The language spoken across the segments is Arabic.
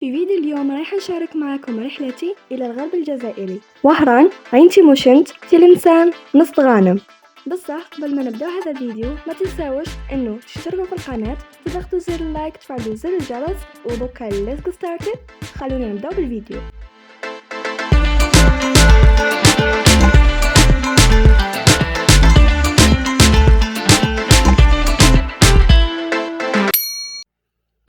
في فيديو اليوم رايحة أشارك معكم رحلتي إلى الغرب الجزائري، وهران، عين تيموشنت، تلمسان، نص غانم. بصح قبل ما نبداو هذا الفيديو ما تنساوش انه تشتركوا في القناة، تضغطوا زر اللايك، تفعلوا زر الجرس، ودوكا ليتس جو ستارتد. خلونا نبداو بالفيديو.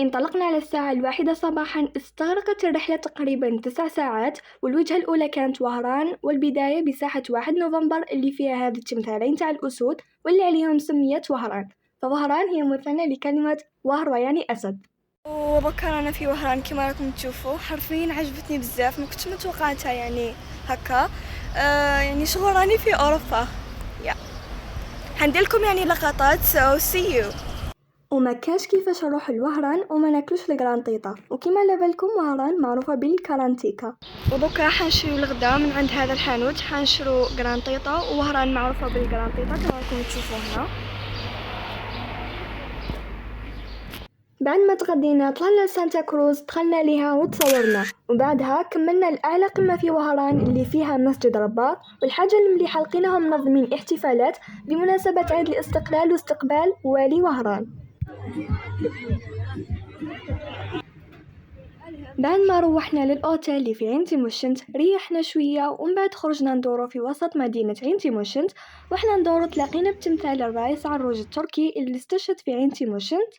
انطلقنا على الساعة 1 صباحا. استغرقت الرحلة تقريبا 9 ساعات، والوجهة الأولى كانت وهران، والبداية بساحة 1 نوفمبر اللي فيها هذه التمثالين تاع الأسود واللي عليهم سميت وهران. فوهران هي مثنى لكلمة وهر يعني أسد. ودكا رانا في وهران كما راكم تشوفوا، حرفيا عجبتني بزاف، ما كنتش متوقعتها يعني هكا. يعني شغل راني في أوروبا. حندير لكم يعني لقطات. so see you. وما كاش كيفاش نروح لوهران وما ناكلوش الكرانطيطه، وكما على بالكم وهران معروفه بالكرانتيكا. ودوكا حنشريو الغدا من عند هذا الحانوت، حنشرو كرانطيطه، ووهران معروفه بالكرانطيطه كما راكم تشوفوا هنا. بعد ما تغدينا طلعنا لسانتا كروز، دخلنا ليها وتصورنا، وبعدها كملنا لأعلى قمة في وهران اللي فيها مسجد رباط. والحاجة المليحة لقيناهم منظمين احتفالات بمناسبة عيد الاستقلال واستقبال والي وهران. بعد ما روحنا للأوتيل اللي في عين تيموشنت ريحنا شوية، ومن بعد خرجنا ندورو في وسط مدينة عين تيموشنت. وإحنا ندورو تلاقينا بتمثال الرئيس عروج التركي اللي استشهد في عين تيموشنت.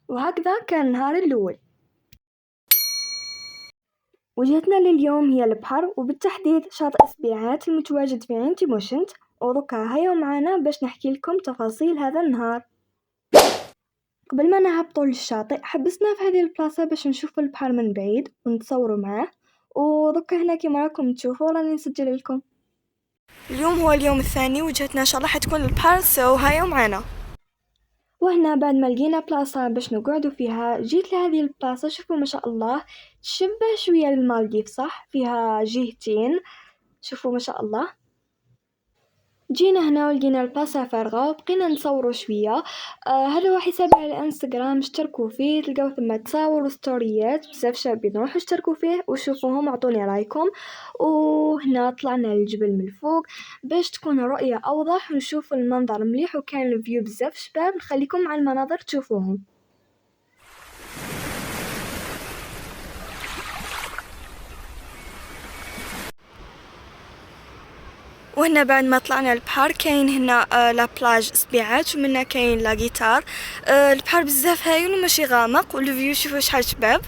وهكذا كان النهار الأول. وجهتنا لليوم هي البحر، وبالتحديد شاطئ سبيعات المتواجد في عين تيموشنت. ودوكا هيا معنا باش نحكي لكم تفاصيل هذا النهار. قبل ما نهبطوا للشاطئ حبسنا في هذه البلاصة باش نشوف البحر من بعيد ونتصوروا معاه. ودوكا هنا كما راكم تشوفوا راني نسجل لكم. اليوم هو اليوم الثاني، وجهتنا ان شاء الله حتكون البحر، سو هايو معنا. وهنا بعد ما لقينا بلاصة باش نقعدوا فيها، جيت لهذه البلاصة. شوفوا ما شاء الله تشبه شوية للمالديف، صح؟ فيها جهتين، شوفوا ما شاء الله. جينا هنا ولقينا البلاصة فارغة وبقينا نصوروا شوية. هذا هو حسابي على الانستغرام، اشتركوا فيه، تلقاو ثم تصاور وستوريات بزاف شابين، روحوا اشتركوا فيه وشوفوهم، اعطوني رايكم. وهنا طلعنا للجبل من الفوق باش تكون الرؤية اوضح ونشوف المنظر مليح، وكان الفيو بزاف شباب. نخليكم مع المناظر تشوفوهم. وهنا بعد ما طلعنا البحر كاين هنا لا بلاج سبيعات، ومنا كاين لا جيتار. البحر بزاف هايل وماشي غامق، والفيو شوفوا شحال شباب.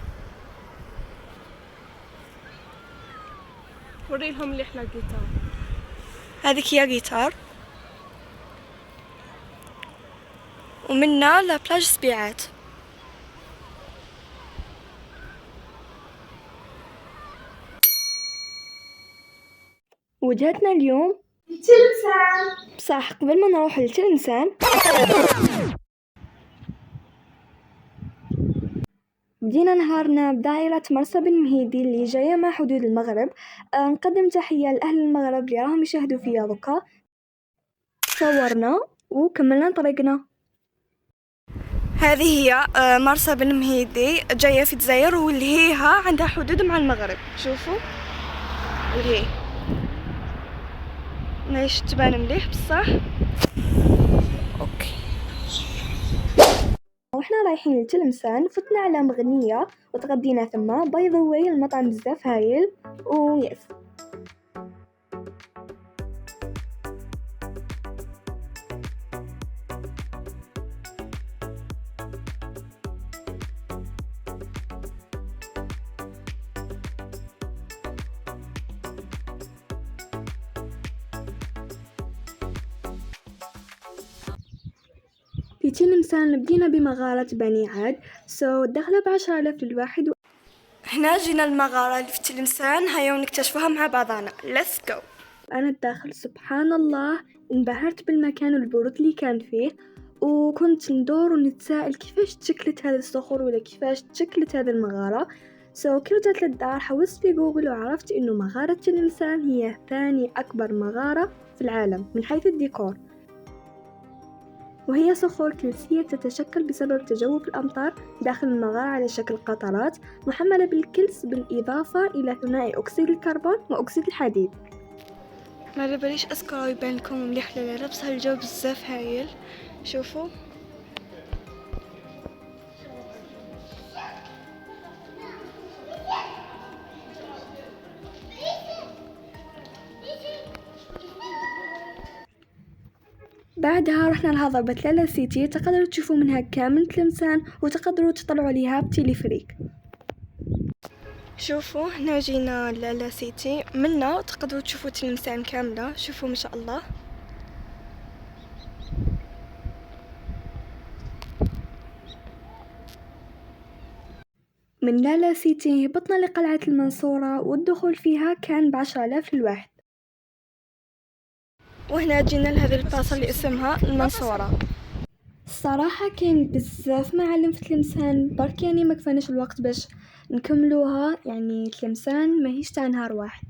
وريهم مليح لا جيتار، هذيك هي جيتار. ومنا لا بلاج سبيعات. وجهتنا اليوم تلمسان. بصح قبل ما نروح لتلمسان بدينا نهارنا بدائرة مرسى بن مهيدي اللي جاية مع حدود المغرب. نقدم تحية لأهل المغرب اللي راهم يشاهدوا فيا دوكا. صورنا وكملنا طريقنا. هذه هي مرسى بن مهيدي، جاية في الجزائر، والهيها عندها حدود مع المغرب. شوفوا الهي ماهيش تبان مليح بصح. اوكي. واحنا رايحين لتلمسان فتنا على مغنية وتغدينا ثم. باي ذا واي المطعم بزاف هايل ويس. في تلمسان بدينا بمغارة بني عاد، الدخلة ب10,000 للواحد. هنا جينا المغارة اللي في تلمسان، هيا ونكتشفوها مع بعضنا. Let's go. أنا الداخل سبحان الله انبهرت بالمكان والبرود اللي كان فيه، وكنت ندور ونتساءل كيفاش تشكلت هذه الصخور ولا كيفاش تشكلت هذه المغارة. كي رجعت للدار حوست في جوجل وعرفت إنه مغارة تلمسان هي ثاني أكبر مغارة في العالم من حيث الديكور، وهي صخور كلسية تتشكل بسبب تجوف الأمطار داخل المغارة على شكل قطرات محملة بالكلس بالإضافة إلى ثنائي أكسيد الكربون وأكسيد الحديد. ما باليش أذكر يبان لكم مليح ولا لا، بس هالجو بزاف هايل. شوفوا بعدها رحنا لهضبة لالا سيتي، تقدروا تشوفوا منها كامل تلمسان وتقدروا تطلعوا عليها بتليفريك. شوفوا هنا جينا لالا سيتي، منا تقدروا تشوفوا تلمسان كاملة. شوفوا ما شاء الله. من لالا سيتي هبطنا لقلعة المنصورة والدخول فيها كان ب10,000 للواحد. وهنا جينا لهذه البلاصة اللي اسمها المنصورة. الصراحة كان بزاف معالم في تلمسان، برك يعني ما كفاناش الوقت باش نكملوها. يعني تلمسان ماهيش تاع نهار واحد.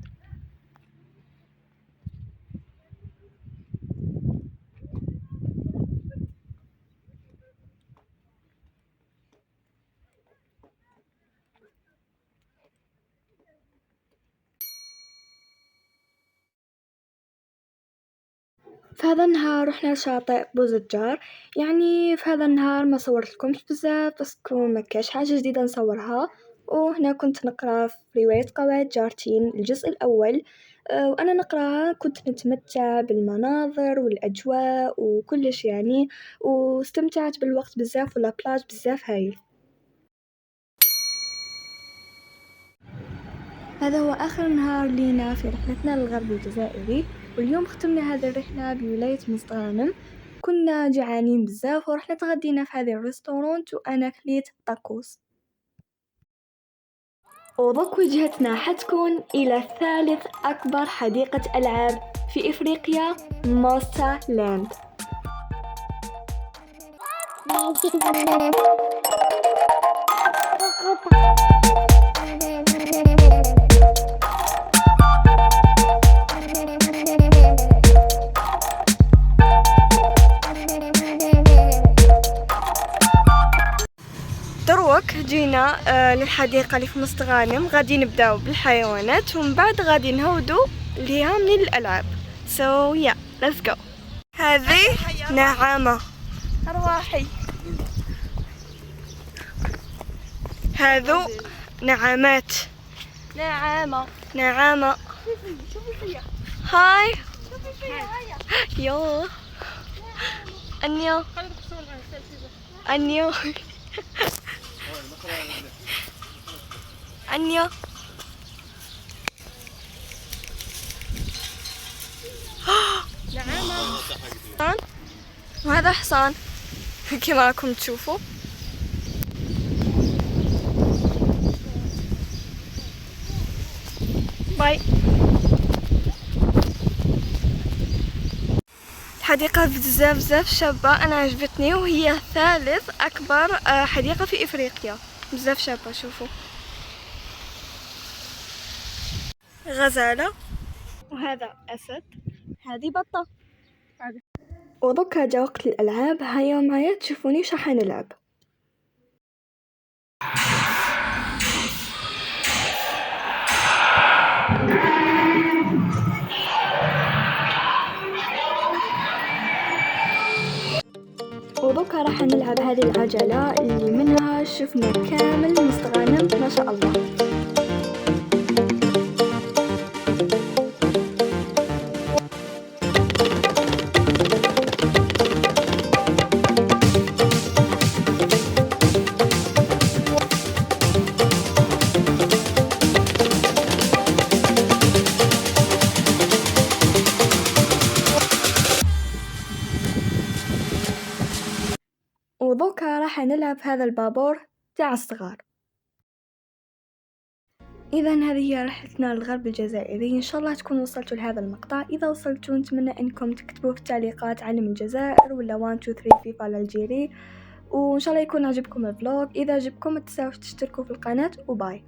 في هذا النهار رحنا لشاطئ بوزجار. يعني في هذا النهار ما صورت لكمش بزاف بس ما كاش حاجة جديدة نصورها. وهنا كنت نقرأ في رواية قواعد جارتين الجزء الأول. وأنا نقراها كنت نتمتع بالمناظر والأجواء وكلش يعني، واستمتعت بالوقت بزاف ولا بلاج بزاف هايل. هذا هو آخر نهار لينا في رحلتنا للغرب الجزائري، واليوم ختمنا هذه الرحلة بولاية مستغانم. كنا جعانين بزاف ورحنا تغدينا في هذه الريستورانت وأنا كليت طاكوس. وضك وجهتنا حتكون إلى ثالث أكبر حديقة ألعاب في إفريقيا، مونستا لاند. دروك جينا للحديقة اللي في مستغانم، غادي نبداو بالحيوانات ومن بعد غادي نهودو ليها من الألعاب. let's go. هذه نعامة أرواحي، هذو نعامات. نعامة هاي يو أنيو أنيو أنيو. نعامة وهذا حصان كما راكم تشوفوا. باي. الحديقة بزاف شابة، أنا عجبتني وهي ثالث أكبر حديقة في إفريقيا، بزاف شابة. شوفوا غزالة وهذا أسد، هذه بطة. ودوكا جا وقت الألعاب. هيا معايا تشوفوني وش راح نلعب. ودوكا راح نلعب هذه العجلة اللي منها شفنا كامل مستغانم ما شاء الله. ودوكا راح نلعب هذا البابور تاع الصغار. إذا هذه هي رحلتنا للغرب الجزائري. إن شاء الله تكونوا وصلتوا لهذا المقطع. إذا وصلتوا نتمنى أنكم تكتبوا في التعليقات علم الجزائر ولا 1 2 3 فيفا الجزائري، وإن شاء الله يكون عجبكم الفلوق. إذا عجبكم ما تنساوش تشتركوا في القناة، وباي.